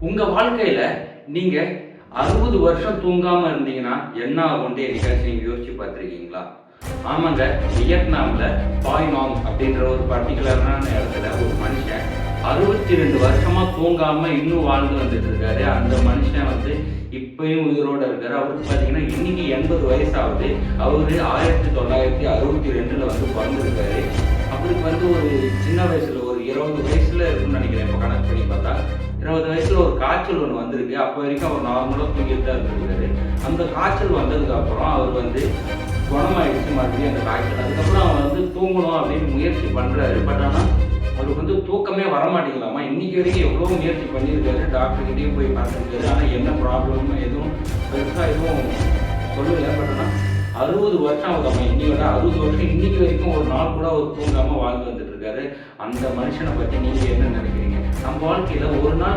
உங்கள் வாழ்க்கையில் நீங்கள் 60 வருஷம் தூங்காமல் இருந்தீங்கன்னா என்ன ஆகும்ட்டு என்னைக்காச்சும் நீங்கள் யோசிச்சு பார்த்துருக்கீங்களா? ஆமாங்க, வியட்நாமில் பாய்நாங் அப்படின்ற ஒரு பர்டிகுலரான இடத்துல ஒரு மனுஷன் 62 வருஷமாக தூங்காமல் இன்னும் வாழ்ந்து வந்துட்டு இருக்காரு. அந்த மனுஷன் இப்பயும் உயிரோடு இருக்காரு. அவருக்கு பார்த்தீங்கன்னா இன்னைக்கு 80 வயசாகுது. அவர் 1962 பிறந்திருக்காரு. அவருக்கு ஒரு சின்ன வயசுல ஒரு 20 வயசுல இருக்குன்னு நினைக்கிறேன். இப்போ கணக்கு பண்ணி பார்த்தா 20 வயசுல ஒரு காய்ச்சல் ஒன்று வந்திருக்கு. அப்போ வரைக்கும் அவர் நார்மலாக தூங்கிட்டு தான் இருந்திருக்காரு. அந்த காய்ச்சல் வந்ததுக்கு அப்புறம் அவர் குணமாயிடுச்சு மறுபடியும் அந்த காய்ச்சல். அதுக்கப்புறம் அவர் தூங்கணும் அப்படின்னு முயற்சி பண்றாரு. பட் ஆனால் அவருக்கு தூக்கமே வரமாட்டேங்கலாமா. இன்னைக்கு வரைக்கும் எவ்வளோ முயற்சி பண்ணியிருக்காரு. டாக்டர்கிட்டையும் போய் பார்த்துருக்காரு. ஆனால் என்ன ப்ராப்ளமும் எதுவும் பெருசாக எதுவும் சொல்லலை. பட் ஆனால் 60 வருஷம் ஆகுதாம்மா. இன்னையோட 60 வருஷம் இன்னைக்கு வரைக்கும் ஒரு நாள் கூட அவர் தூங்காமல் வாழ்ந்து வந்துட்டு இருக்காரு. அந்த மனுஷனை பற்றி நீங்கள் என்ன நினைக்கிறீங்க? நம்ம வாழ்க்கையில் ஒரு நாள்